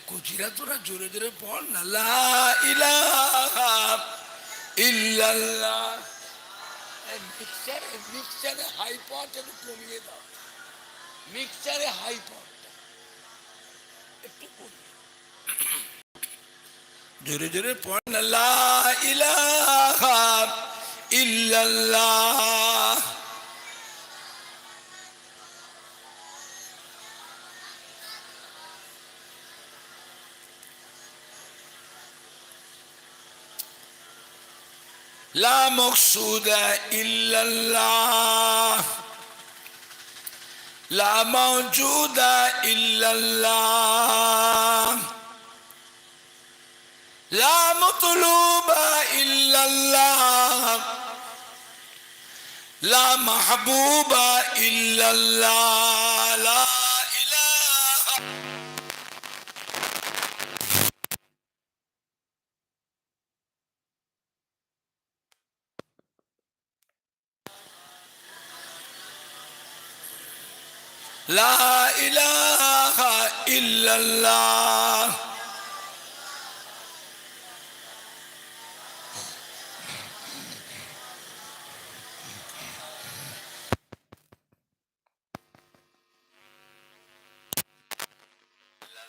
কুচিরা তোরা জোরে জোরে পড় না, লা ইলাহা ইল্লাল্লাহ। মিক্সচারে হাই পাওয়ার একটু কমিয়ে দাও, মিক্সচারে হাই পাওয়ারটা একটু কমিয়ে। জোরে জোরে পড় না, লা ইলাহা ইল্লাল্লাহ। লা মকসুদা ইল্লাল্লাহ, লা মাওজুদা ইল্লাল্লাহ, লা মতলুবা ইল্লাল্লাহ, লা মাহবুবা ইল্লাল্লাহ, লা ইলাহা। লা ইলাহা ইল্লাল্লাহ।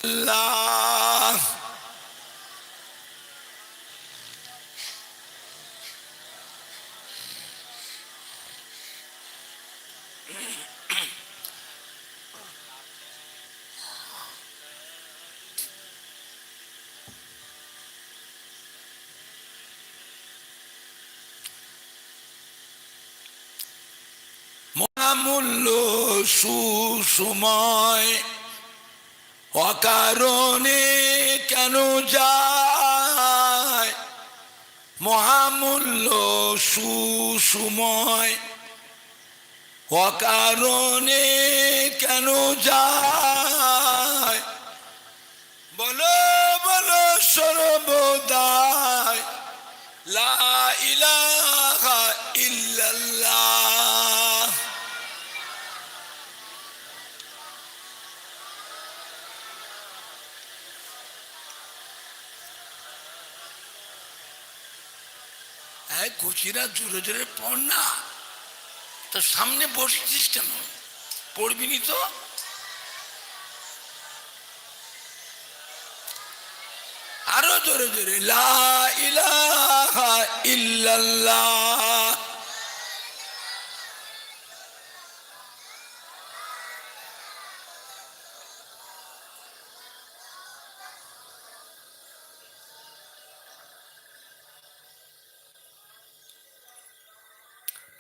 আল্লাহ মহামূল্য সুসময় অকারণে কেন যায়, মহামূল্য সুসময় অকারণে কেন যায়, বলো বলো সর্বদাই লা ইলাহা ইল্লাল্লাহ। কুচিরা জোরে জোরে পড় না, তো সামনে বসেছিস কেন, পড়বি নি তো? আরো জোরে জোরে, লা ইলাহা ইল্লাল্লাহ।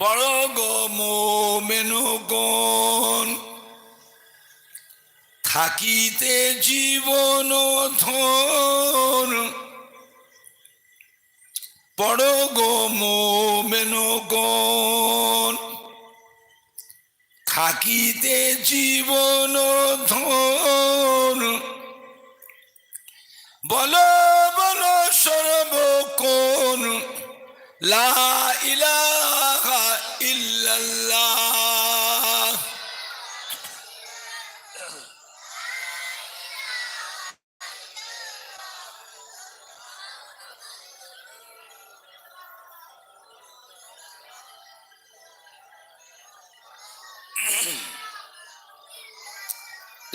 পড়ো গো মোমেনগণ, থাকিতে জীবন ধন, পড়ো গো মোমেনগণ, থাকিতে জীবন ধন, বলো বলো সর্বক্ষণ লা ইলাহা ইল্লাল্লাহ।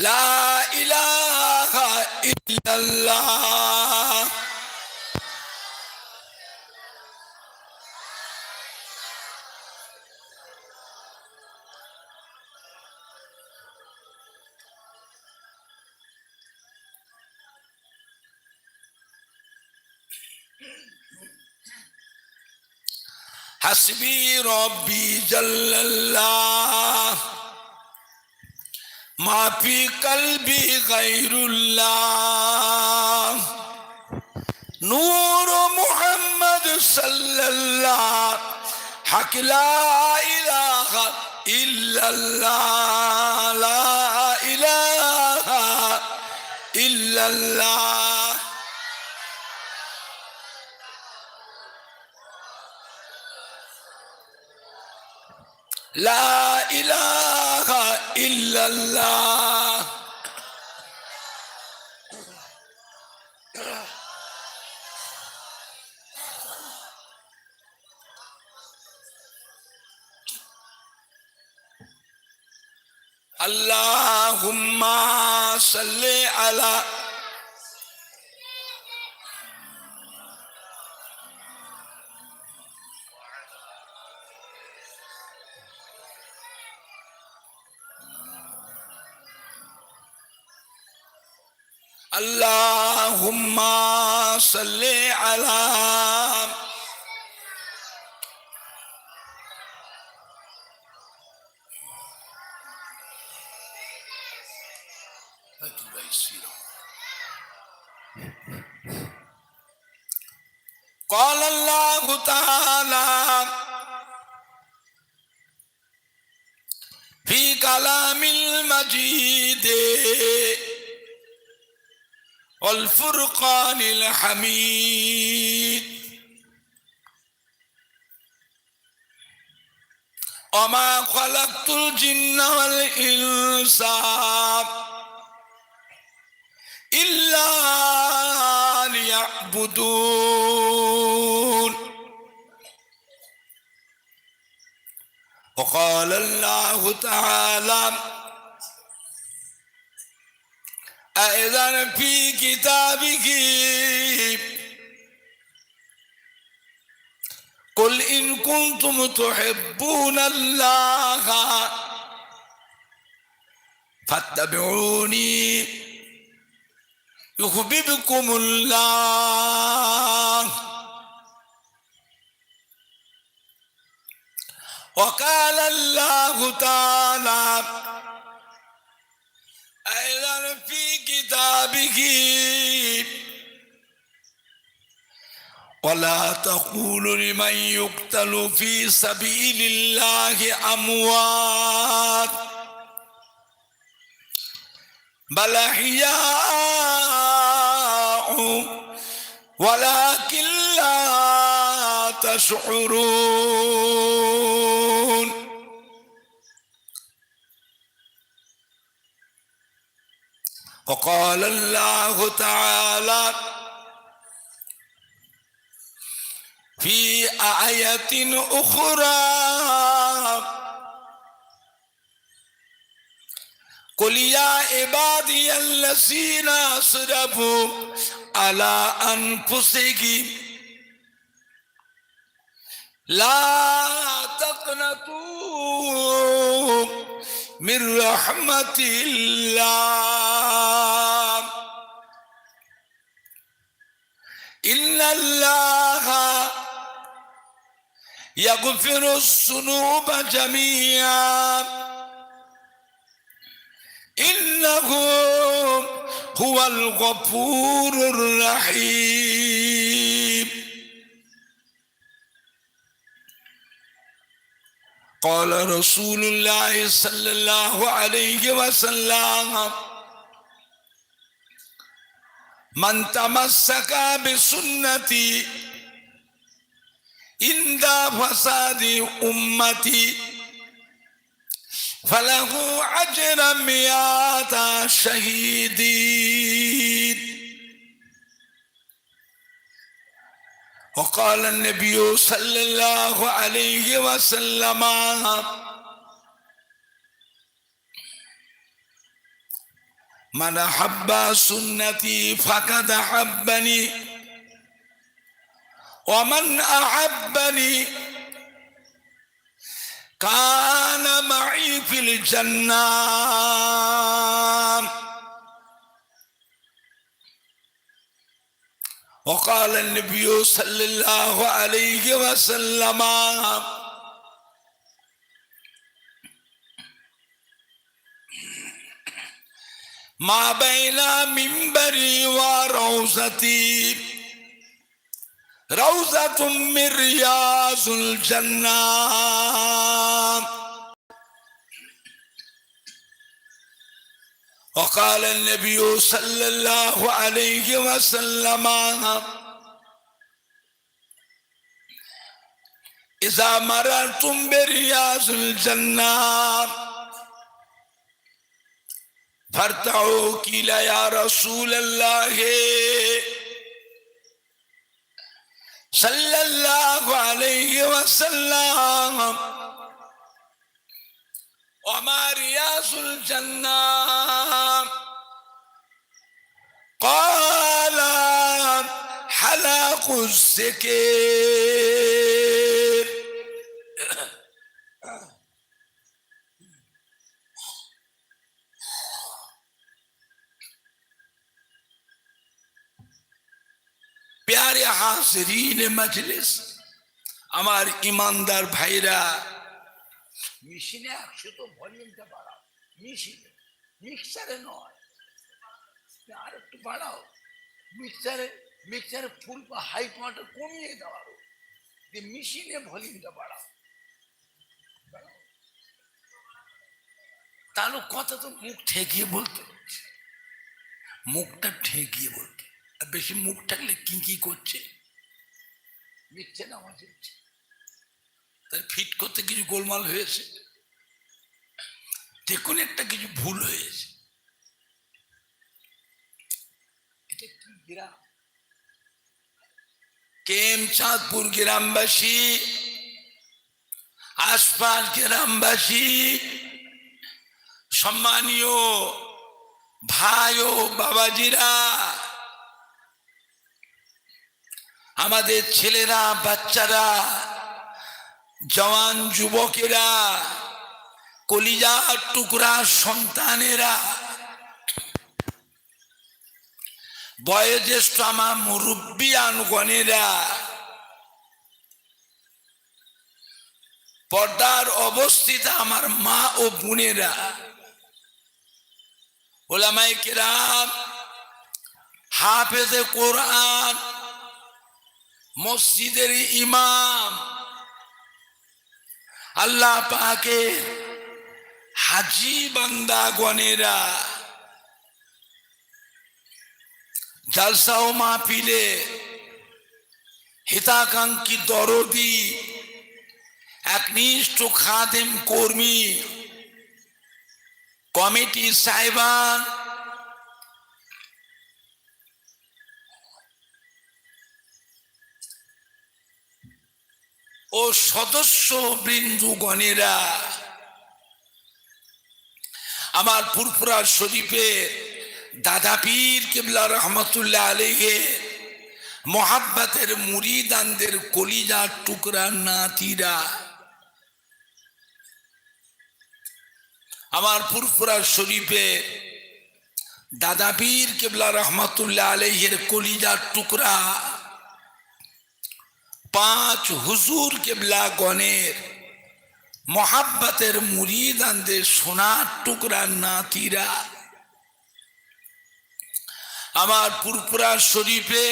লা ইলাহা ইল্লাল্লাহ। হাসবি রব্বি জাল্লাল্লাহ, মাফি কলবি গায়রুল্লাহ, নূর মুহাম্মদ সাল্লাল্লাহ, হক লা ইলাহা ইল্লাল্লাহ, লা ইলাহা ইল্লাল্লাহ। লা ইলাহা ইল্লাল্লাহ। আল্লাহুম্মা সাল্লি আলা আল্লাহুম্মা সাল্লি আলা قال الله تعالى في كلام المجيد والفرقان الحميد وما خلقت الجن والإنس إلا ليعبدون وقال الله تعالى أيضا في كتابه قل إن كنتم تحبون الله فاتبعوني يحببكم الله وقال الله تعالى أيضا في كتابه ولا تقولوا لمن يقتل في سبيل الله أموات بل أحياء ولكن لا تشعرون وقال الله تعالى في آية أخرى قل يا عبادي الذين أسرفوا على أنفسهم لا تقنطوا من رحمة الله إن الله يغفر الذنوب جميعا إنه هو الغفور الرحيم قال رسول الله صلى الله عليه وسلم من تمسك بسنتي عند فساد أمتي فله أجر 100 شهيدين وقال النبي صلى الله عليه وسلم من أحب سنتي فقد أحبني ومن أحبني كان معي في الجنة وقال النبي صلى الله عليه وسلم ما بين منبري وروضتي روضة من رياض الجنة وقال النبي صلى الله عليه وسلم إذا مررتم برياض الجنة فارتعوا قيل يا رسول الله সাল্লাল্লাহু আলাইহি ওয়াসাল্লাম ওমা রিয়াসুল জান্নাহ قال حلق الذكر प्यारे हाज़रीन मजलिस আমার ইমানদার ভাইরা মেশিনে 100 তো ভলিউমটা বাড়াও মেশিনে মিক্সারে নয় আর একটু বাড়াও মিক্সারে ফুল বা হাই পাওয়ারটা কমিয়ে দাও আরো যে মেশিনে ভলিউমটা বাড়াও তাহলে কথা তো মুখ ঠেকিয়ে বলতে হচ্ছে মুখটা ঠেকিয়ে বলতে আর বেশি মুখ থাকলে কি করছে মিথ্যে নামাজ হচ্ছে তাই ফিট করতে কিছু গোলমাল হয়েছে দেখুন একটা কিছু ভুল হয়েছে এটা কি গ্রাম কেম চাঁদপুর গ্রামবাসী আশপাশ গ্রামবাসী সম্মানীয় ভাই ও বাবাজিরা আমাদের ছেলেরা বাচ্চারা জওয়ান যুবকেরা কলিজার টুকরা সন্তানেরা বয়োজ্যেষ্ঠ আমার মুরব্বিয়ানগণেরা পর্দার অবস্থিত আমার মা ও বোনেরা উলামায়ে কেরাম হাফেজে কোরআন মসজিদের ইমাম আল্লাহ পাকের হাজি বান্দাগণেরা জালসা ও মাহফিলে হিতাকাঙ্ক্ষী দরদি একনিষ্ঠ খাদেম কর্মী কমিটি সাহেবান ও সদস্য বৃন্দগণেরা আমার ফুরফুরা শরীফে দাদা পীর কিবলা রহমতুল্লাহ আলাইহি মোহাব্বতের মুরিদানদের কলিজার টুকরা নাতিরা আমার ফুরফুরা শরীফে দাদা পীর কিবলা রহমতুল্লাহ আলাইহির কলিজার টুকরা পাঁচ হুজুর কিবলা গণের মোহাব্বতের মুরিদানদের সোনার টুকরা নাতিরা আমার ফুরফুরা শরীফে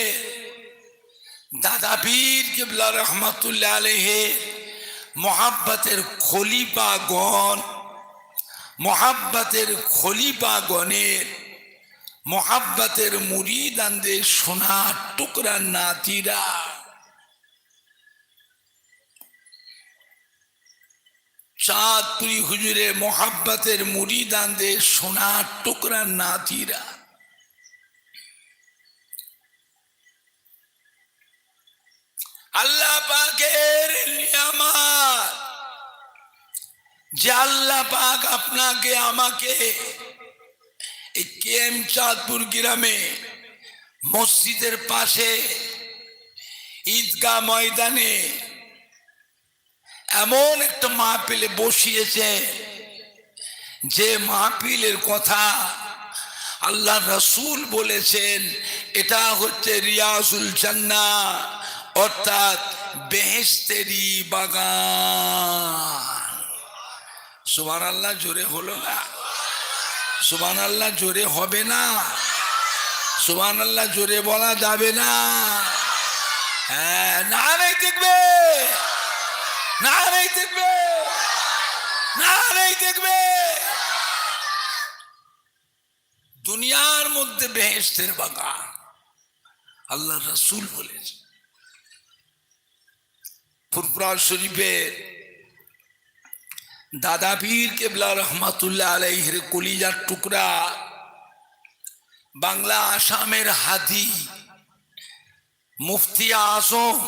দাদা পীর কিবলা রহমতুল্লাহ আলাইহি মোহাব্বতের খলিফাগণ মোহাব্বতের খলিফাগণের মোহাব্বতের মুরিদানদের সোনার টুকরা নাতিরা চাঁদপুরি হুজুরে মোহাব্বতের মুরিদানদের সোনার টুকরা নাতিরা আল্লাহ পাকের নিয়ামত যে আল্লাহ পাক আপনাকে আমাকে এই কেম চাঁদপুর গ্রামে মসজিদের পাশে ঈদগাহ ময়দানে এমন একটা মাহফিলে বসিয়েছে যে মাহফিলের কথা আল্লাহ রাসূল বলেছেন এটা হচ্ছে রিয়াজুল জান্নাহ অর্থাৎ বেহেশতেরি বাগান সুবহানাল্লাহ জোরে হলো না সুবহানাল্লাহ জোরে হবে না সুবহানাল্লাহ জোরে বলা যাবে না হ্যাঁ নারে দেখবে নারে দেখবে নারে দেখবে দুনিয়ার মধ্যে বেহেশতের বাগান আল্লাহ রাসূল বলেছে ফুরফুরা শরীফে দাদা পীর কিবলা রহমাতুল্লাহ আলাইহির কলিজার টুকরা বাংলা আসামের হাদি মুফতি আজম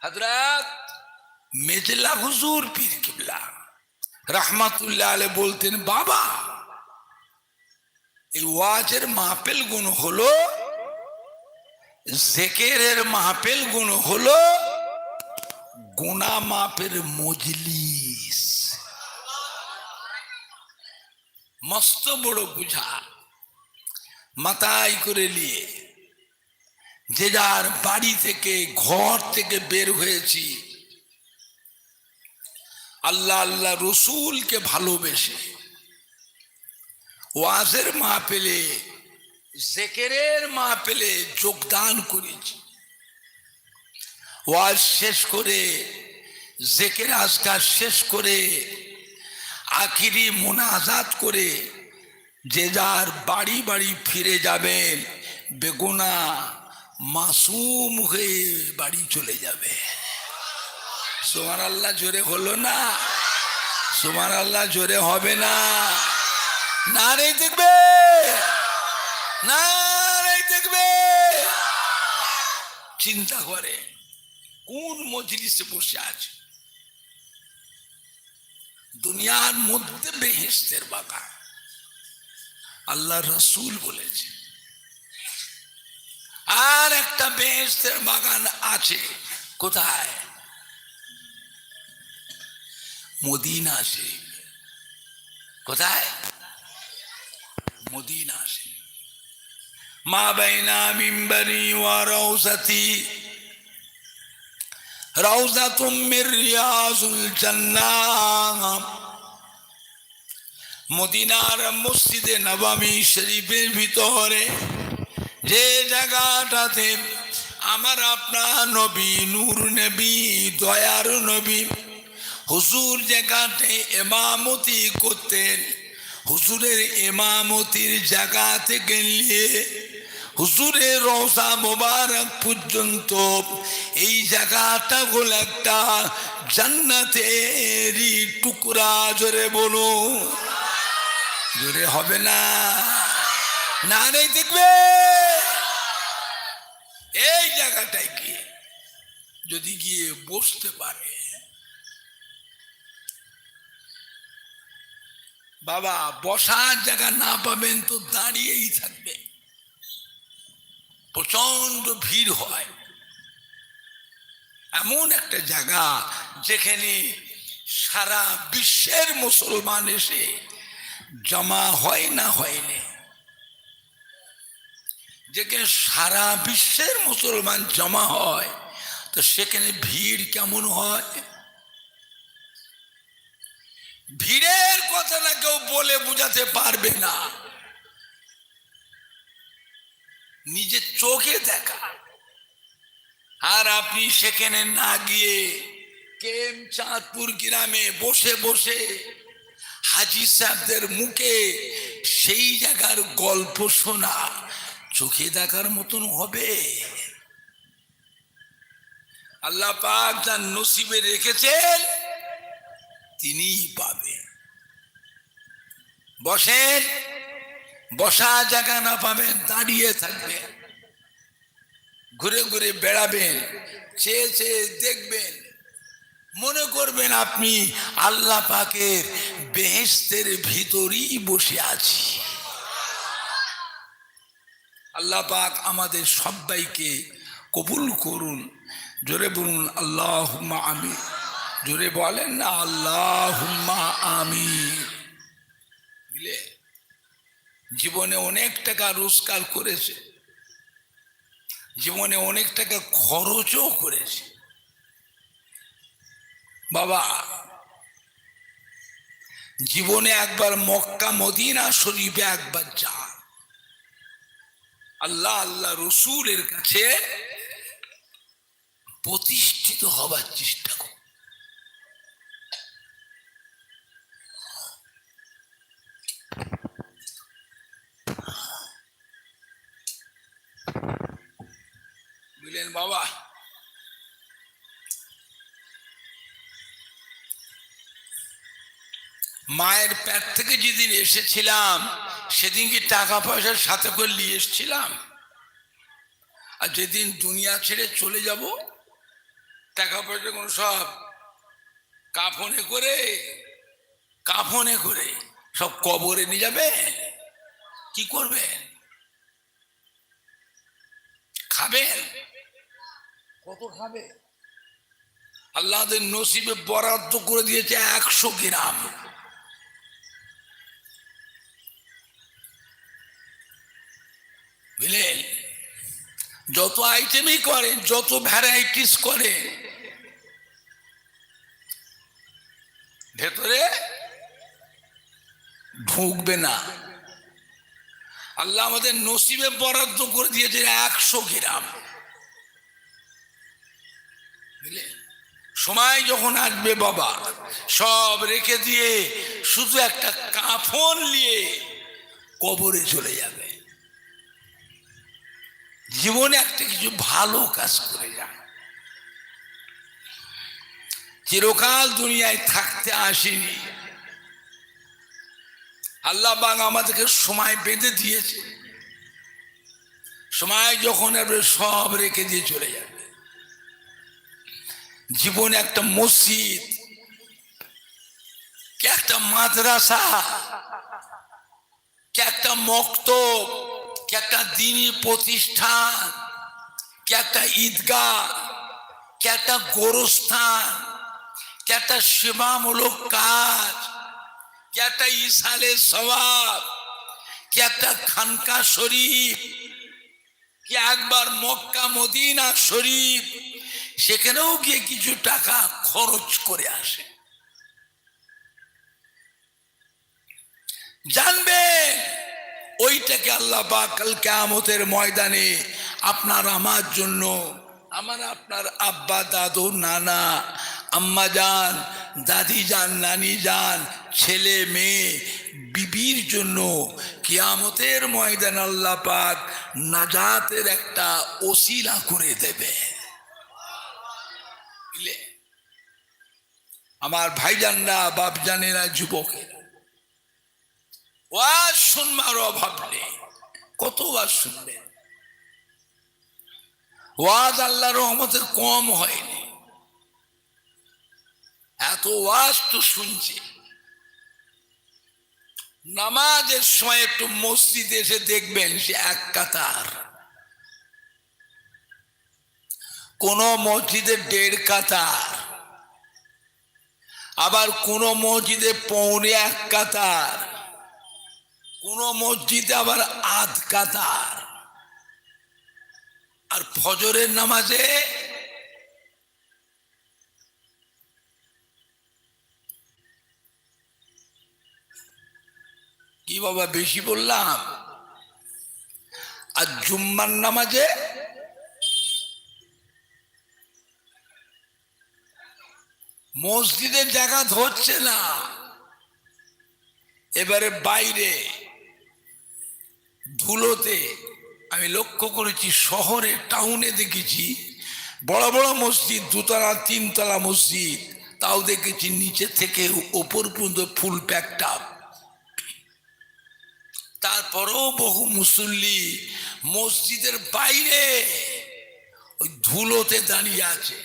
হযরত মেজলা হুজুর পীর কিবলা রাহমাতুল্লাহ আলাইহি বলতেন, বাবা এই ওয়াজের মাহফিল গুণ হলো, জিকিরের মাহফিল গুণ হলো গুনাহ মাফের মজলিস। মস্ত বড় বুঝা মাথায় করে নিয়ে যে যার বাড়ি থেকে ঘর থেকে বের হয়েছি আল্লাহ আল্লাহ রসুলকে ভালোবেসে ওয়াজের মাহফিলে জিকিরের মাহফিলে যোগদান করেছি। ওয়াজ শেষ করে জিকির আজকার শেষ করে আখিরি মুনাজাত করে যে যার বাড়ি বাড়ি ফিরে যাবেন, বেগুনাহ মাসুম হয়ে বাড়ি চলে যাবে। সুবহানাল্লাহ জোরে হলো না? সুবহানাল্লাহ জোরে হবে না? নারে দেখবে, নারে দেখবে। চিন্তা করে কোন মজলিসে বসে আছে। দুনিয়ার মধ্যে বেহেশতের বাগান আল্লাহ রসুল বলেছে, আর একটা বেহেশতের বাগান আছে। কোথায়? মদিনা শরীফ। কোথায়? মদিনা শরীফ। মা বাইনা মিম্বরি ওয়া রাউজাতি রাউজাতুম মির রিয়াজুল জান্নাহ। মদিনার মসজিদে নববী শরীফের ভিতরে যে জায়গাটাতে আমার আপনার নবী, নূর নবী, দয়ার নবী হুজুর জায়গাতে ইমামতি করতেন, হুজুরের ইমামতির জায়গা থেকে নিয়ে হুজুরের রওজা মোবারক পর্যন্ত এই জায়গাটা হলো একটা জান্নাতেরই টুকরা। জোরে বলুন, জোরে হবে না? না নেই দেখবে। এই জায়গাটায় গিয়ে যদি গিয়ে বসতে পারে, বাবা বসার জায়গা না পাবেন তো দাঁড়িয়েই থাকবে। প্রচন্ড ভিড় হয়। এমন একটা জায়গা যেখানে সারা বিশ্বের মুসলমান এসে জমা হয় না হয়নি, যেখানে সারা বিশ্বের মুসলমান জমা হয়, তো সেখানে ভিড় কেমন হয়? ভিড়ের কথা না কেউ বলে বোঝাতে পারবে না, নিজের চোখে দেখা। আর আপনি সেখানে না গিয়ে কেম চাঁদপুর গ্রামে বসে বসে হাজি সাহেবদের মুখে সেই জায়গার গল্প শোনা চোখে দেখার মতন হবে? আল্লাহ পাক যার নসিবে রেখেছেন তিনিই পাবেন। বসেন, বসা জায়গা না পাবেন দাঁড়িয়ে থাকবেন, ঘুরে ঘুরে বেড়াবেন, চেয়ে চেয়ে দেখবেন, মনে করবেন আপনি আল্লাহ পাকের বেহেশতের ভিতরেই বসে আছি। আল্লাহ পাক আমাদের সবাইকে কবুল করুন। জোরে বলুন আল্লাহুম্মা আমিন। জোরে বলেন না আল্লাহুম্মা আমিন। বুঝলে, জীবনে অনেক টাকা রোজগার করেছে, জীবনে অনেক টাকা খরচও করেছে। বাবা জীবনে একবার মক্কা মদিনা শরীফে একবার যান, আল্লাহ আল্লাহ রসুলের কাছে প্রতিষ্ঠিত হবার চেষ্টা করুন। বুঝলেন বাবা? মায়ের পেট থেকে যেদিন এসেছিলাম সেদিন কি টাকা পয়সার সাথে করে নিয়ে এসেছিলাম? আর যেদিন দুনিয়া ছেড়ে চলে যাব টাকা পয়সা কোনো সব কাফনে করে সব কবরে নিয়ে যাবে। কি করবেন? খাবেন? কত খাবে? আল্লাহদের নসিবে বরাদ্দ করে দিয়েছে 100 গ্রাম। বুঝলেন? যত আইটেমই করেন, যত ভ্যারাইটিস করে, ভেতরে ঢুকবে না। আল্লাহ আমাদের নসিবে বরাদ্দ করে দিয়েছে 100 গ্রাম। বুঝলেন? সময় যখন আসবে বাবা, সব রেখে দিয়ে শুধু একটা কাফন নিয়ে কবরে চলে যাবে। জীবনে একটা কিছু ভালো কাজ করে যান। চিরকাল দুনিয়ায় থাকতে আসেনি, আল্লাহ পাক আমাদেরকে সময় বেঁধে দিয়েছে। সময় যখন আসবে সব রেখে দিয়ে চলে যাবে। জীবনে একটা মসজিদ, কি একটা মাদ্রাসা, কি একটা মক্তব, কি একটা দ্বীনি প্রতিষ্ঠান, কি একটা ঈদগাহ, কি একটা গোরস্থান, কি একটা সেবামূলক কাজ, কি একটা ইসালে সওয়াব, কি একটা খানকা শরীফ, কি একবার মক্কা মদিনা শরীফ, সেখানেও গিয়ে কিছু টাকা খরচ করে আসে। জানবেন ওইটাকে আল্লাহ পাক কাল কিয়ামতের ময়দানে আপনার আমার জন্য, আমার আপনার আব্বা দাদু নানা আম্মা যান দাদি যান নানি যান ছেলে মেয়ে বিবির জন্য কিয়ামতের ময়দান আল্লাহ পাক নাজাতের একটা ওসিলা করে দেবে। আমার ভাইজানরা বাপজানেরা যুবকেরা, ওয়াজ শুনবার অভাব নেই। কত ওয়াজ শুনবেন? ওয়াজ আল্লাহর রহমতে কম হয়নি, এত ওয়াজ তো শুনছি। নামাজের সময় একটু মসজিদে এসে দেখবেন সে এক কাতার, কোন মসজিদে 1.5 কাতার, আবার কোন মসজিদে 1.25 কাতার, কোন মসজিদে আবার 1/2 কাতার। আর ফজরের নামাজে কি বাবা বেশি বললাম? আর জুম্মার নামাজে মসজিদের জায়গা ধরছে না, এবারে বাইরে ধুলোতে। আমি লক্ষ্য করেছি শহরে টাউনে দেখেছি বড় বড় মসজিদ, 2 তলা 3 তলা মসজিদ, তাও দেখেছি নিচে থেকে ওপর পর্যন্ত ফুল প্যাকড আপ। তারপরেও বহু মুসল্লি মসজিদের বাইরে ওই ধুলোতে দাঁড়িয়ে আছে।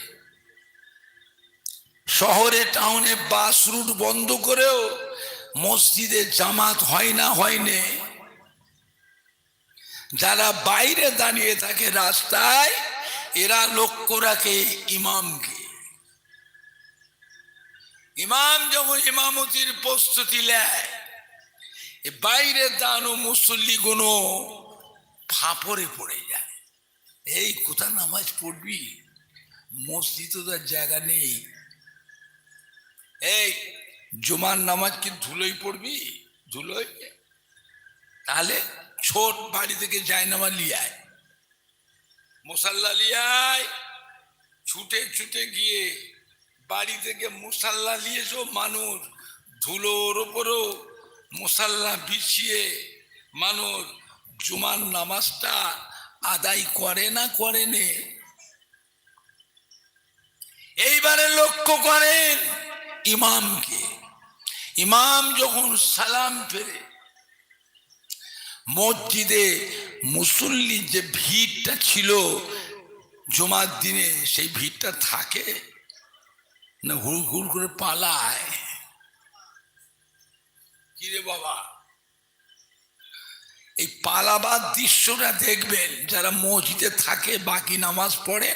শহরে টাউনে বাস রুট বন্ধ করেও মসজিদে জামাত হয় না, হয়নি। যারা বাইরে দাঁড়িয়ে থাকে রাস্তায়, এরা লক্ষ্য রাখে ইমামকে। ইমাম যখন ইমামতির প্রস্তুতি নেয়, বাইরে দাঁড়ানো মুসল্লি গুলো ফাঁপড়ে পড়ে যায়। এই কোথা নামাজ পড়বি, মসজিদে তো জায়গা নেই। এই জুমার নামাজ কি ধুলোই পড়বি? ধুলোই? তাহলে ছোট বাড়ি থেকে যায় নামাজ লিয়ায়, মুসাল্লা লিয়ায়, ছুটে ছুটে গিয়ে বাড়ি থেকে মুসাল্লা নিয়েছো। মানুষ ধুলোর ওপরও মুসাল্লা বিছিয়ে মানুষ জুমার নামাজটা আদায় করে না, করে নে। এইবারে লক্ষ্য করেন ইমামকে। ইমাম যখন সালাম ফেরে, মসজিদে মুসল্লির যে ভিড়টা ছিল জুমার দিনে সেই ভিড়টা থাকে না হুড় হুড় করে পালায়? কিরে বাবা, এই পালাবার দৃশ্যটা দেখবেন যারা মসজিদে থাকে, বাকি নামাজ পড়ে,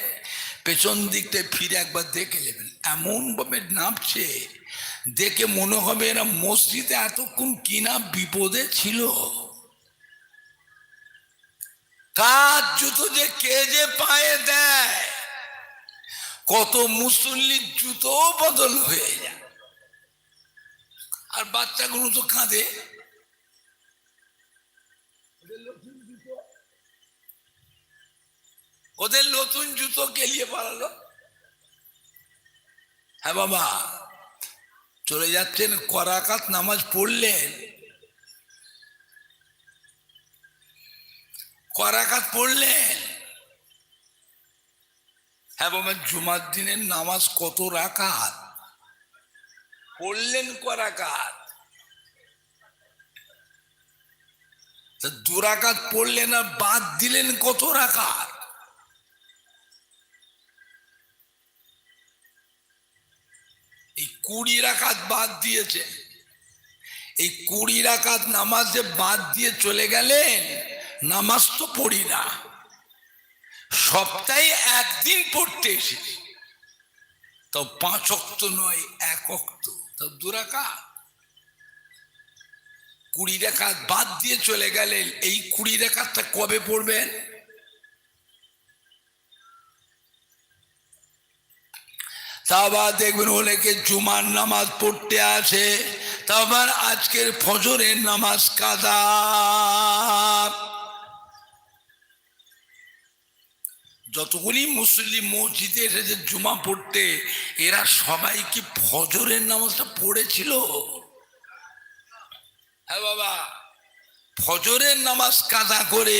পেছন দিকটা ফিরে একবার দেখে নেবেন, এমন ভাবে নামছে, দেখে মনে হবে এরা মসজিদে এতক্ষণ কিনা বিপদে ছিল। কার জুতো যে কে যে পায়ে দেয়, কত মুসল্লির জুতো বদল হয়ে যায়। আর বাচ্চাগুলো তো কাঁদে, ওদের নতুন জুতো কেলিয়ে পালালো। হ্যাঁ বাবা, চলে যাচ্ছেন, করাকাত নামাজ পড়লেন, করাকাত পড়লেন। হ্যাঁ বাবা, জুমার দিনের নামাজ কত রাকাত পড়লেন? করাকাত। দুরাকাত পড়লেন আর বাদ দিলেন কত রাকাত? এই 20 রাকাত বাদ দিয়েছে। এই 20 রাকাত নামাজ যে বাদ দিয়ে চলে গেলেন, নামাজ তো পড়ি না, সপ্তাহে একদিন পড়তে এসেছি, তো 5 ওয়াক্ত নয়, 1 ওয়াক্ত, তো 2 রাকাত। 20 রাকাত বাদ দিয়ে চলে গেলেন, এই 20 রাকাতটা কবে পড়বেন? তা আবার দেখবেন অনেকে জুমার নামাজ পড়তে আসে, তা আবার আজকের ফজরের নামাজ কাদা। যতগুলি মুসলিম মসজিদে এসেছে জুমা পড়তে, এরা সবাই কি ফজরের নামাজটা পড়েছিল? হ্যাঁ বাবা, ফজরের নামাজ কাদা করে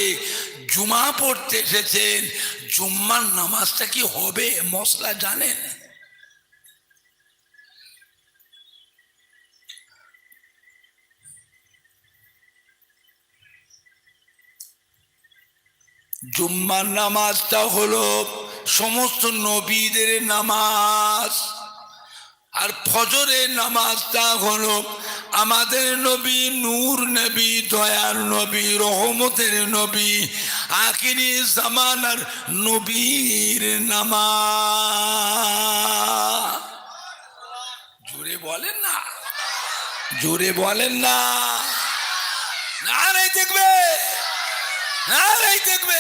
জুমা পড়তে এসেছেন, জুম্মার নামাজটা কি হবে মশলা জানেন? জুম্মার নামাজটা হলো সমস্ত নবীদের নামাজ, আর ফজরের নামাজটা হলো আমাদের নবী, নূর নবী, দয়ার নবী, রহমতের নবী, আখিরি জামানার নবীর নামাজ। জোরে বলেন না, জোরে বলেন না, নারাই দেখবে, নারাই দেখবে।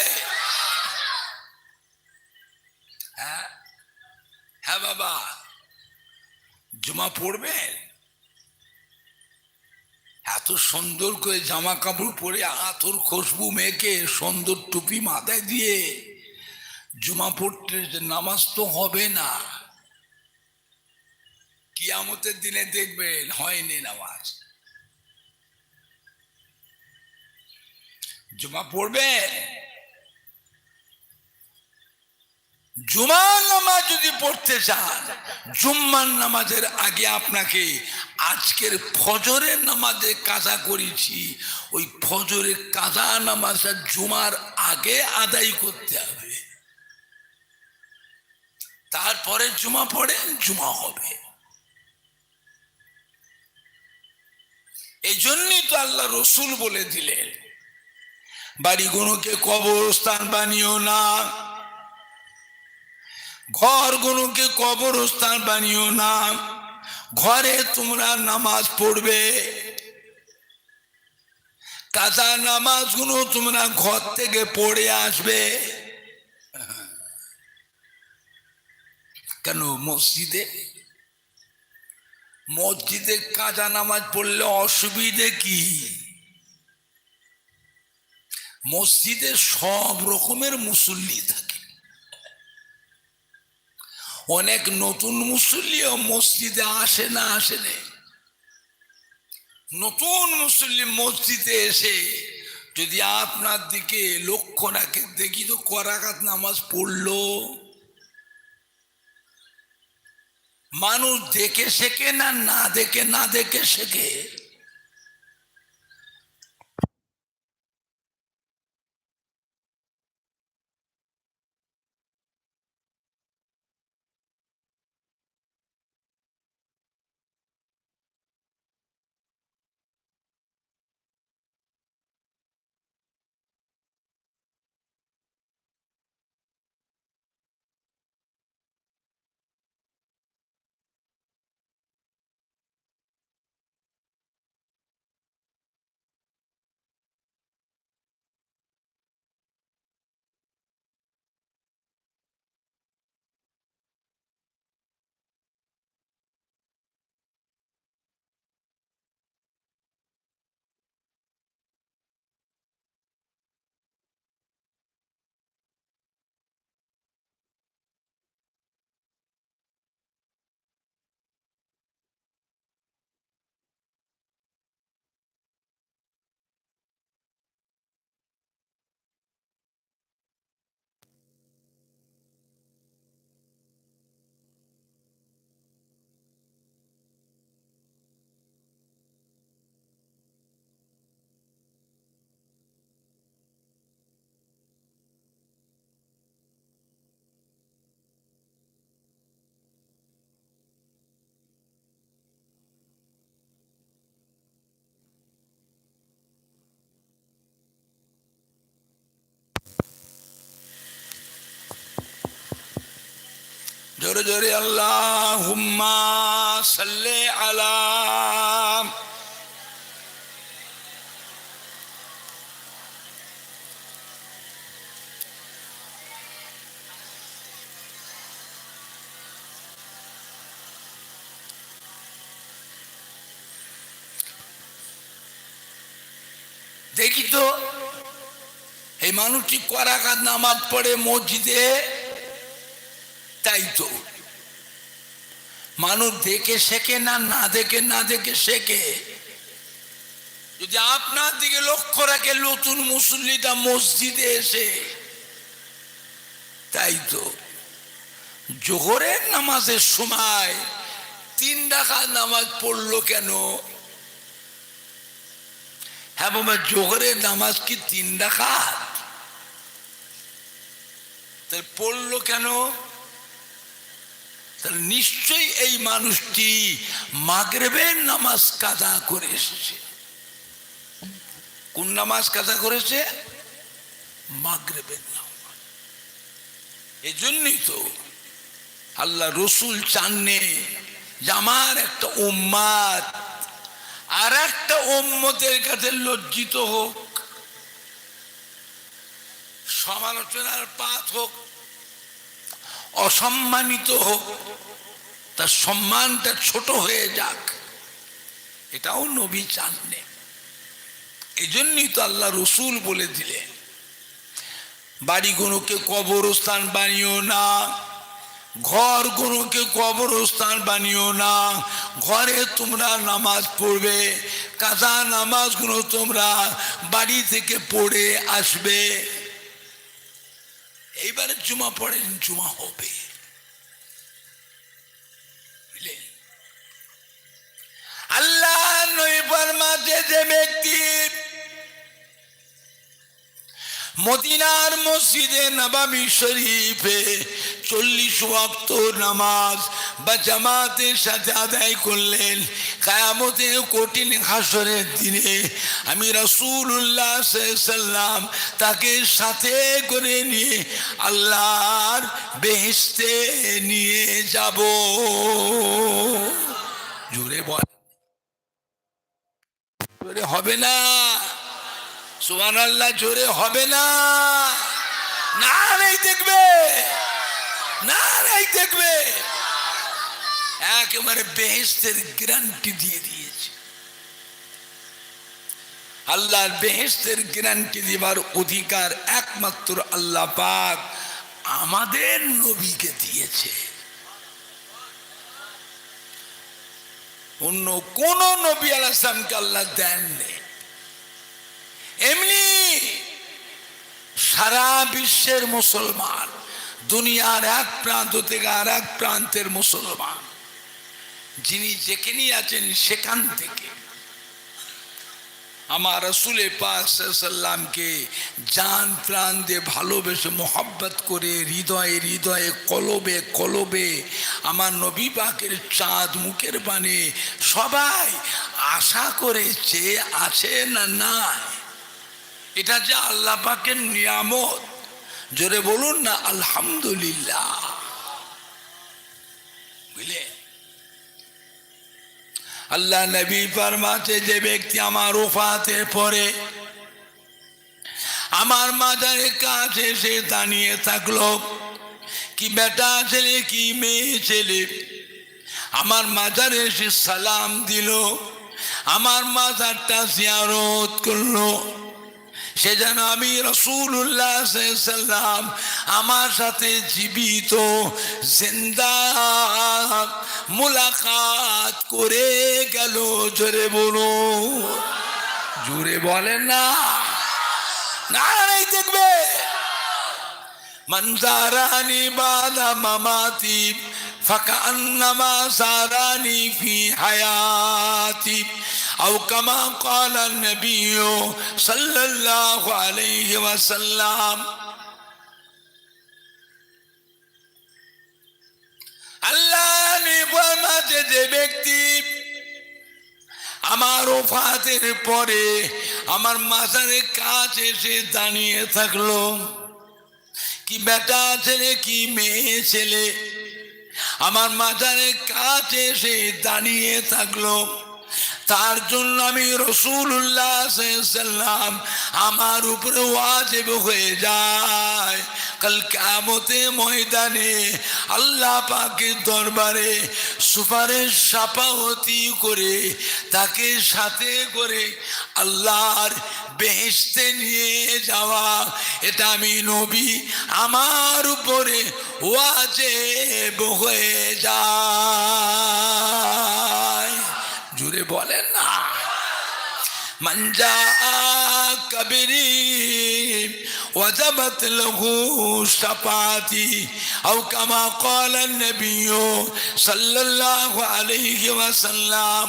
হ্যাঁ হ্যাঁ বাবা, জুমা পড়বেন, এত সুন্দর করে জামা কাপড় পরে, আতর খুশবু মেখে, সুন্দর টুপি মাথায় দিয়ে জুমা পড়তে, নামাজ তো হবে না। কিয়ামতের দিনে দেখবেন হয়নি নামাজ। জুমা পড়বেন, জুমার নামাজ যদি পড়তে চান, জুম্মার নামাজের আগে আপনাকে আজকের ফজরের নামাজে কাজা করেছি, ওই ফজরের কাজা নামাজটা জুমার আগে আদায় করতে হবে, তারপরে জুমা পড়েন, জুমা হবে। এই জন্যই তো আল্লাহ রসুল বলে দিলেন, বাড়িগুলোকে কবরস্থান বানিও না, ঘরগুলোকে কবরস্থান বানিও না, ঘরে তোমরা নামাজ পড়বে, কাজা নামাজগুলো তোমরা ঘর থেকে পড়ে আসবে। কেন মসজিদে, মসজিদে কাজা নামাজ পড়লে অসুবিধে কি? মসজিদে সব রকমের মুসল্লি থাকে, অনেক নতুন মুসল্লিও মসজিদে আসে না, আসে না। নতুন মুসলিম মসজিদে এসে যদি আপনার দিকে লক্ষ্য রাখে, দেখি তো করাকাত নামাজ পড়লো, মানুষ দেখে শেখে না, না দেখে, না দেখে শেখে। জোরে জোরে আল্লাহুম্মা সাল্লি আলা। দেখি তো এই মানুষটি করাকাত নামাজ পড়ে মসজিদে, তাই তো মানুষ দেখে শেখে না, না দেখে না দেখে শেখে। যদি আপনার দিকে লক্ষ্য রাখে নতুন মুসল্লিটা মসজিদে এসে, তাই তো জোহরের নামাজের সময় 3 রাকাত নামাজ পড়লো কেন? হ্যাঁ বাবা, জোহরের নামাজ কি 3 রাকাত? তাহলে পড়লো কেন? তাহলে নিশ্চয়ই এই মানুষটি মাগরিবের নামাজ কাজা করে এসেছে। কোন নামাজ কাজা করেছে? মাগরিবের নামাজ। এই জন্যই তো আল্লাহ রসুল চাননি যে আমার একটা উম্মাত আর একটা উম্মতের কাছে লজ্জিত হোক, সমালোচনার পাত হোক, অসম্মানিত হোক, তার সম্মানটা ছোট হয়ে যাক, এটাও নবী চাননি। এই জন্যই তো আল্লাহ রসুল বলে দিলেন, বাড়িগুলোকে কবরস্থান বানিও না, ঘরগুলোকে কবরস্থান বানিও না। ঘরে তোমরা নামাজ পড়বে, কাজা নামাজগুলো তোমরা বাড়ি থেকে পড়ে আসবে। এইবারে জুমা পড়েন, জুমা হবে। আল্লাহ নবী ফরমাতে, যে ব্যক্তি মদিনার মসজিদে নববী শরীফে 40 ওয়াক্ত নামাজ বা জামাতের সাথে আদায় করলেন, কিয়ামতের কঠিন হাসরের দিনে আমি রাসূলুল্লাহ সাল্লাল্লাহু আলাইহি সাল্লাম তাকে সাথে করে নিয়ে আল্লাহর বেহেশতে নিয়ে যাব। জোরে বল, জোরে হবে না? সুবহানাল্লাহ, জোরে হবে না? নারাই দেখবে, নারাই দেখবে। একেবারে বেহেশতের গ্যারান্টি দিয়ে দিয়েছে। আল্লাহর বেহেশতের গ্যারান্টি দিবার অধিকার একমাত্র আল্লাহ পাক আমাদের নবীকে দিয়েছে। অন্য কোন নবী আলাইহিস সালামকে আল্লাহ দেননি। এমনি সারা বিশ্বের মুসলমান, দুনিয়ার এক প্রান্ত থেকে আর এক প্রান্তের মুসলমান, যিনি যেখানেই আছেন সেখান থেকে আমার রাসূল পাক সাল্লাল্লাহু আলাইহি সাল্লামকে জান প্রাণ দিয়ে ভালোবেসে মোহাব্বত করে হৃদয়ে হৃদয়ে কলবে কলবে আমার নবী পাকের চাঁদ মুখের বাণী সবাই আশা করে চেয়ে আছে না নাই? এটা যে আল্লাহ পাকের নিয়ামত। জোরে বলুন না আলহামদুলিল্লাহ। বুঝলে, আল্লাহ নবী ফরমাতে, যে ব্যক্তি আমার ওফাতের পরে আমার মাজারের কাছে এসে দাঁড়িয়ে থাকলো, কি বেটা ছেলে কি মেয়ে ছেলে, আমার মাজারে এসে সালাম দিল, আমার মাজারটা জিয়ারত করলো, সে যেন আমি রাসূলুল্লাহ সাল্লাল্লাহু আলাইহি সাল্লাম আমার সাথে জীবিত জিন্দা মুলাকাত করে গেল। জোরে বলো, জোরে বলেন না? নারাই দেখবে। মান জারানি বাদা মামাতি ফাকান্নামা জারানি ফি হায়াতি আও কামা ক্বালা নবী সাল্লাল্লাহু আলাইহি ওয়াসাল্লাম। আল্লাহ নিবমাতে, যে ব্যক্তি আমার ওফাতের পরে আমার মাজারের কাছে এসে দাঁড়িয়ে থাকলো, কি বেটা ছেলে কি মেয়ে ছেলে, আমার মাজারের কাছে এসে দাঁড়িয়ে থাকলো। তার জন্য আমি রাসূলুল্লাহ সাল্লাল্লাহু আলাইহি সাল্লাম আমার উপরে ওয়াজিব হয়ে যায় কাল কিয়ামতের ময়দানে আল্লাহ পাকের দরবারে সুপারিশ শাফাআতি করে তাকে সাথে করে আল্লাহর বেহেশতে নিয়ে যাওয়া। এটা আমি নবী আমার উপরে ওয়াজিব হয়ে যায়। জুড়ে বলেন না। মান জাআকা বিরিন ওয়াজাবাত লাহু শাফাআতি আও কামা ক্বালা নবী সাল্লাল্লাহু আলাইহি ওয়াসাল্লাম।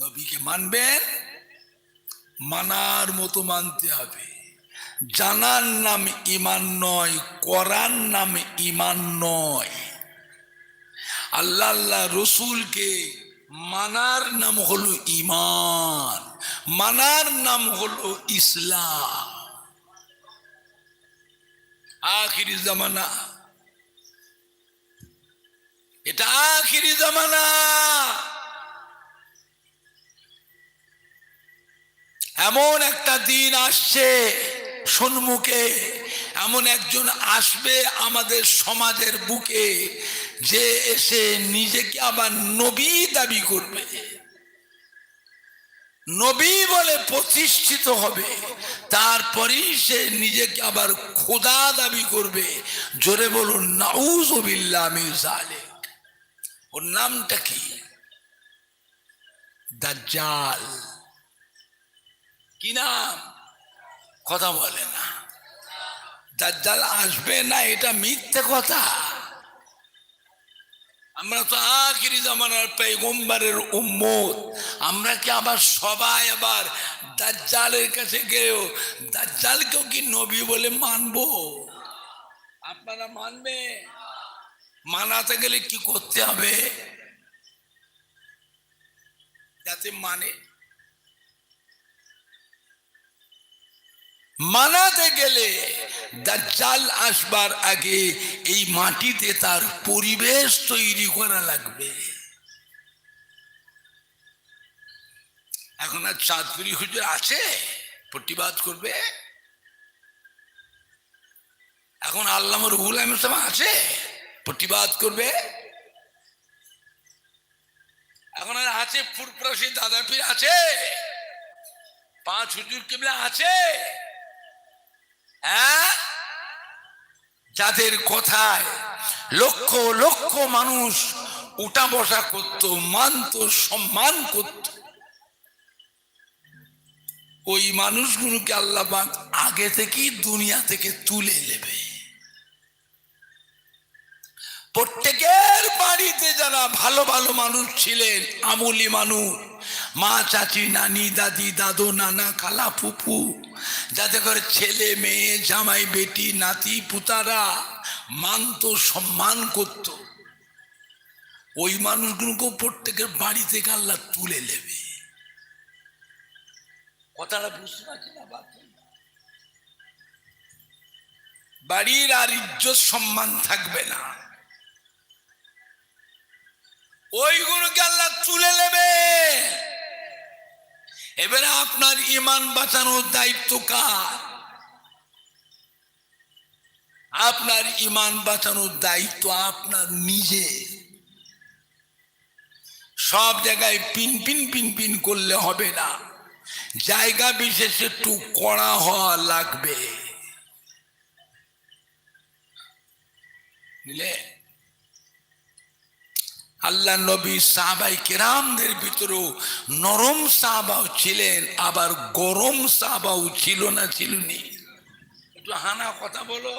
নবীকে মানবেন, মানার মতো মানতে হবে। জানার নাম ঈমান নয়, করার নাম ঈমান নয়। আল্লাহ আল্লাহ রসুলকে মানার নাম হলো ঈমান, মানার নাম হলো ইসলাম। আখিরি জামানা, এটা আখিরি জামানা। এমন একটা দিন আসছে সম্মুখে, এমন একজন আসবে আমাদের সমাজের বুকে যে এসে নিজেকে আবার নবী দাবি করবে, নবী বলে প্রতিষ্ঠিত হবে, তারপরেই সে নিজেকে আবার খোদা দাবি করবে। জোরে বলুন নাউযুবিল্লাহ মিন যালিক। ওর নামটা কি? দাজ্জাল। কি নাম? কথা বলে না। দাজ্জাল আসবে না, এটা মিথ্যে কথা। আমরা তো আখিরি জামানার পয়গম্বরের উম্মত, আমরা কি আবার সবাই আবার দাজ্জালের কাছে গেও দাজ্জালকেও কি নবী বলে মানবো? আপনারা মানবে? মানাতে গেলে কি করতে হবে যাতে মানে? মানাতে গেলে দাজ্জাল আসবার আগে এই মাটিতে তার পরিবেশ তৈরি করা লাগবে। এখন আর চাঁদপুরি হুজুর আছে প্রতিবাদ করবে? এখন আল্লামা রুহুল আমিন সাহেব আছে প্রতিবাদ করবে? এখন আর আছে ফুরফুরাশি দাদা পীর আছে, পাঁচ হুজুর কিবলা আছে, হ্যাঁ, যাদের কথায় লক্ষ লক্ষ মানুষ উঠা বসা করত, মানত, সম্মান করত, ওই মানুষগুলোকে আল্লাহ পাক আগে থেকেই দুনিয়া থেকে তুলে নেবে। প্রত্যেকের বাড়িতে যারা ভালো ভালো মানুষ ছিলেন, আমলি মানুষ, মা, চাচি, নানি, দাদি, দাদু, নানা, খালা, ফুফু, যাতে করে ছেলে মেয়ে, জামাই, বেটি, নাতি, পুতারা মানত, সম্মান করত, ওই মানুষগুলোকে প্রত্যেকের বাড়ি থেকে আল্লাহ তুলে নেবে। কথাটা বুঝতে পারছি না? বাড়ির আর ইজ্জত সম্মান থাকবে না, ওইগুলোকে আল্লাহ তুলে নেবে। এবারে আপনার ঈমান বাঁচানোর দায়িত্ব কার? আপনার ঈমান বাঁচানোর দায়িত্ব আপনার নিজে। সব জায়গায় পিন পিন পিন পিন করলে হবে না, জায়গা বিশেষে একটু কড়া হওয়া লাগবে। বুঝলে? আল্লাহ নবী সাহাবাই কেরামদের ভিতরেও নরম সাহাবাও ছিলেন, আবার গরম সাহাবাও ছিল না? ছিল নি? একটু হানা কথা বলো।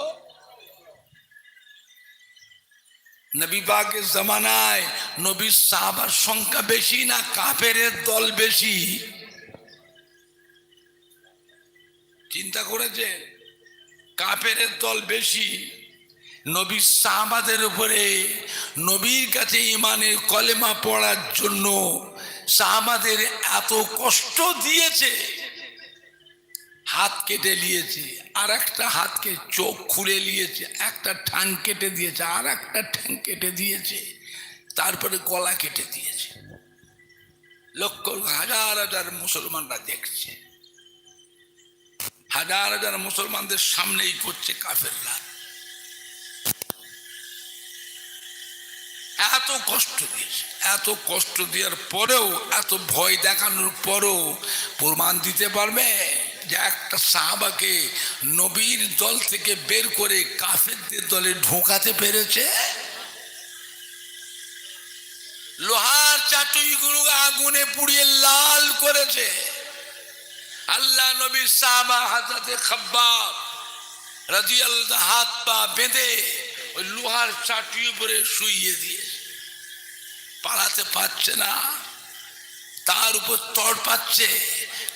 নবী পাকের জামানায় নবীর সাহাবার সংখ্যা বেশি না কাফেরের দল বেশি? চিন্তা করেছে? কাফেরের দল বেশি। নবীর সাহাবাদের উপরে নবীর কাছে ইমানের কলেমা পড়ার জন্য সাহাবাদের এত কষ্ট দিয়েছে, হাত কেটে নিয়েছে, আর একটা হাতকে চোখ খুলে নিয়েছে, একটা ঠ্যাং কেটে দিয়েছে, আর একটা ঠ্যাং কেটে দিয়েছে, তারপরে গলা কেটে দিয়েছে। লক্ষ হাজার হাজার মুসলমানরা দেখছে, হাজার হাজার মুসলমানদের সামনেই করছে কাফেররা। এত কষ্ট দিয়েছে, এত কষ্ট দেওয়ার পরেও, এত ভয় দেখানোর পরেও প্রমাণ দিতে পারবে যে একটা সাহাবাকে নবীর দল থেকে বের করে কাফেরদের দলে ঢোকাতে পেরেছে? লোহার চাটুইগুলো আগুনে পুড়িয়ে লাল করেছে। আল্লাহ নবীর সাহাবা হযরতে খাব্বাব রাদিয়াল্লাহু হাত পা বেঁধে ওই লোহার চাটুই উপরে শুইয়ে দিয়েছে। পালাতে পারছে না, তার উপর তড় পাচ্ছে,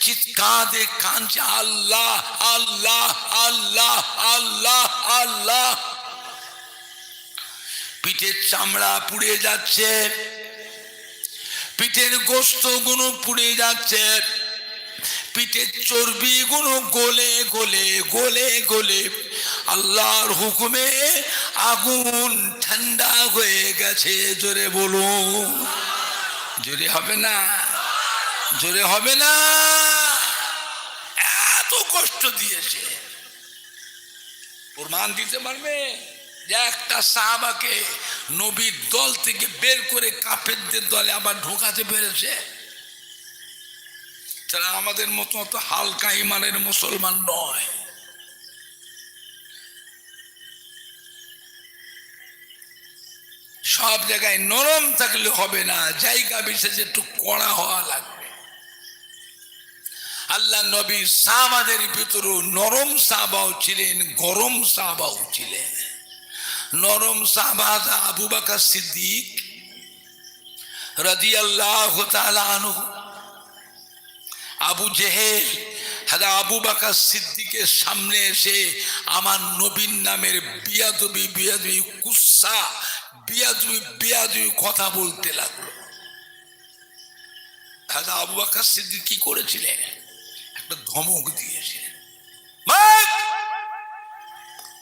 চিৎকারে কাঁদছে, আল্লাহ আল্লাহ আল্লাহ আল্লাহ আল্লাহ। পিঠের চামড়া পুড়ে যাচ্ছে, পিঠের গোশত গুলো পুড়ে যাচ্ছে, পিঠের চর্বি গুলো গলে গলে গলে গলে আল্লাহর হুকুমে আগুন ঠান্ডা হয়ে গেছে। জোরে বলুন, জোরে হবে না, জোরে হবে না। এত কষ্ট দিয়েছে, প্রমাণ দিতে পারবে যে একটা সাহাবাকে নবীর দল থেকে বের করে কাফেরদের দলে আবার ঢোকাতে পেরেছে? তারা আমাদের মতো অত হালকা ইমানের মুসলমান নয়। সব জায়গায় নরম থাকলে হবে না, জায়গা বিশেষে একটু কড়া হওয়া লাগবে। আল্লাহ নবী সাহাবাদের ভিতরেও নরম সাহাবাও ছিলেন, গরম সাহাবাও ছিলেন। নরম সাহাবা আবু বকর সিদ্দিক রাদিয়াল্লাহু তাআলা আনহু। আবু জেহেল আবু বকর সিদ্দিকের সামনে এসে আমার নবীর নামের বিয়াদবি বিয়াদবি কুসা বিয়াদবি বিয়াদবি কথা বলতে লাগলো। আবু বকর সিদ্দিক কি করেছিলেন? একটা ধমক দিয়েছিলেন,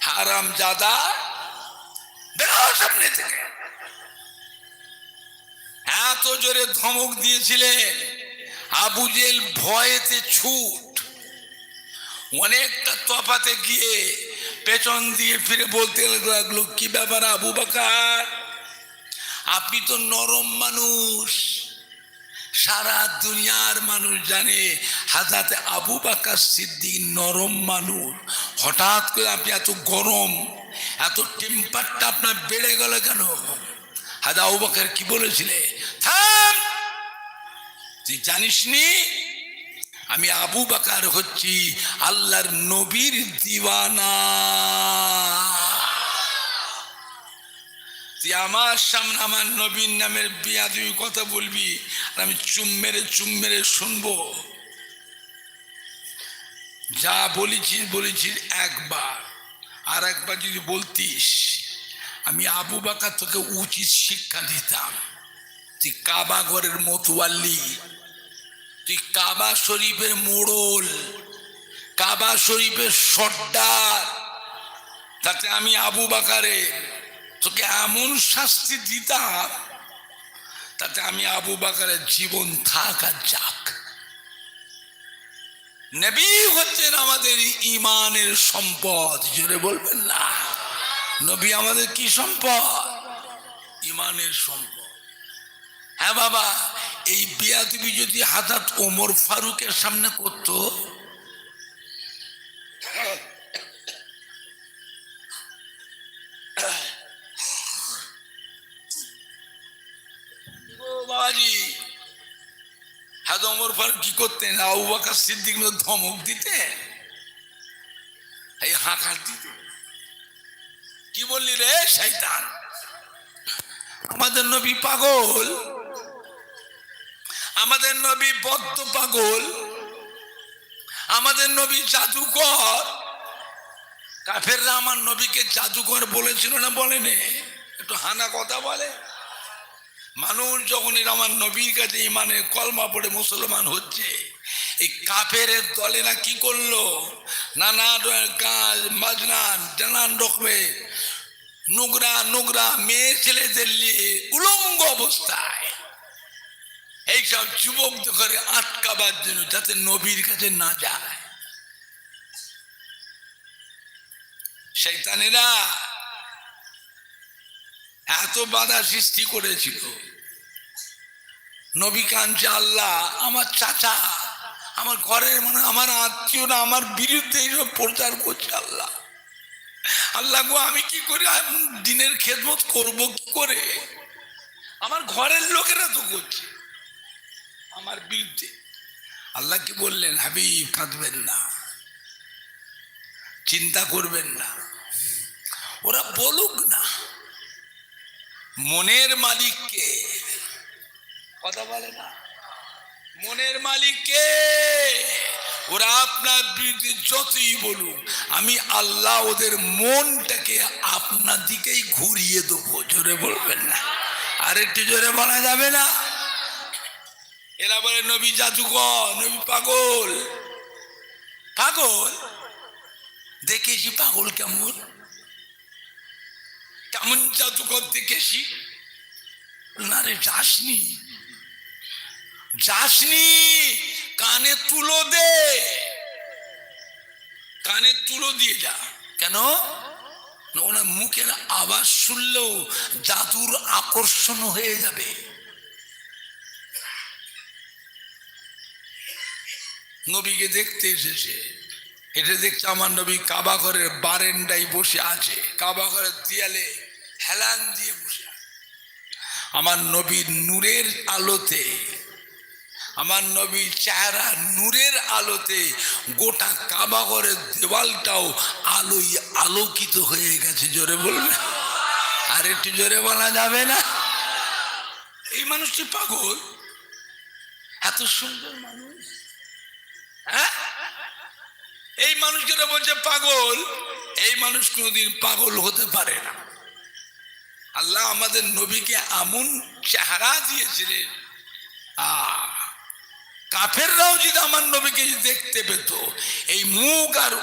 হারাম জাদা বেরো সামনে থেকে। এত জোরে ধমক দিয়েছিলেন, আবু জেহেল ভয়েতে ছুট। অনেকটা তফাতে গিয়ে পেছন দিয়ে ফিরে বলতে লাগলো, কি ব্যাপার আবু বকর, আপনি তো নরম মানুষ, সারা দুনিয়ার মানুষ জানে হযরত আবু বকর সিদ্দিক নরম মানুষ, হঠাৎ করে আপনি এত গরম, এত টেম্পারটা আপনার বেড়ে গেল কেন? হযরত আবু বকর কি বলেছিলে? থাম, তুই জানিসনি আমি আবু বকর হচ্ছি আল্লাহর নবীর দিওয়ানা। তুই আমার সামনে আমার নবীর নামের বিয়াদবি কথা বলবি, আর আমি চুম মেরে শুনবো? যা বলেছিস বলেছিস একবার, আর একবার যদি বলতিস আমি আবু বকর তোকে উচিত শিক্ষা দিতাম। তুই কাবা ঘরের মতওয়াল্লি, তুই কাবা শরীফের মোড়ল, কাবা শরীফের সর্দার, তাতে আমি আবু বকরের তোকে এমন শাস্তি দিতাম তাতে আমি আবু বকরের জীবন থাক আর যাক। নবী হচ্ছেন আমাদের ইমানের সম্পদ। জোরে বলবেন না, নবী আমাদের কি সম্পদ? ইমানের সম্পদ। হ্যাঁ বাবা, এই বিয়াদবি যদি হযরত ওমর ফারুকের সামনে করতো, বাবাজি হযরত ওমর ফারুক কি করতেন? আবু বকর সিদ্দিক ধমক দিতেন, এই হাঁকার দিত, কি বললি রে শয়তান? আমাদের নবী পাগল, আমাদের নবী বদ্ধ পাগল, আমাদের নবী জাদুকর। কাফেররা আমার নবীকে জাদুকর বলেছিল না বলেনি? একটু হানা কথা বলে। মানুষ যখন আমার নবীর কাছে ইমানের কলমা পড়ে মুসলমান হচ্ছে, এই কাফের দলেরা কি করলো, নানা গান বাজনা নানান রকমের নোংরা নোংরা মেয়ে ছেলেদের নিয়ে উলঙ্গ অবস্থায় এইসব যুবক করে আটকাবার জন্য, যাতে নবীর কাছে না যায়। শয়তানেরা এত বাধা সৃষ্টি করেছিল। নবী কাঁদছে, আল্লাহ আমার চাচা, আমার ঘরের মানে আমার আত্মীয়রা আমার বিরুদ্ধে এইসব প্রচার করছে। আল্লাহ আল্লাহ গো, আমি কি করে দিনের খেদমত করব কি করে? আমার ঘরের লোকেরা তো করছে আমার বিরুদ্ধে। আল্লাহ কি বললেন, হাবিব কাঁদবেন না, চিন্তা করবেন না, ওরা বলুক না, মনের মালিককে। কথা বলে না, মনের মালিককে। ওরা আপনার বিরুদ্ধে যতই বলুক, আমি আল্লাহ ওদের মনটাকে আপনার দিকেই ঘুরিয়ে দেবো। জোরে বলবেন না, আর একটু জোরে বলা যাবে না? এরা বলে নবী জাদুকর, নবী পাগল। পাগল দেখেছি, পাগল কেমন কেমন জাদুকর দেখেছি না রে? যাসনি, যাসনি, কানে তুলো দে, কানে তুলো দিয়ে যা। কেন? ওনার মুখের আওয়াজ শুনলেও জাদুর আকর্ষণ হয়ে যাবে। নবীকে দেখতে এসেছে, এটা দেখছে আমার নবী কাবা ঘরের বারান্দায় বসে আছে, কাবা ঘরের দেয়ালে হেলান দিয়ে বসে আছে। আমার নবীর নূরের আলোতে, আমার নবীর চেহারা নূরের আলোতে গোটা কাবা ঘরের দেওয়ালটাও আলোয় আলোকিত হয়ে গেছে। জোরে বলবে, আর একটু জোরে বলা যাবে না? এই মানুষটি পাগল, এত সুন্দর মানুষ। হ্যাঁ, এই মানুষ যেটা বলছে পাগল, এই মানুষ কোনোদিন পাগল হতে পারে না। আল্লাহ আমাদের নবীকে এমন চেহারা দিয়েছিলেন, কাফেররাও যদি আমার নবীকে দেখতে পেত, এই মুখ আর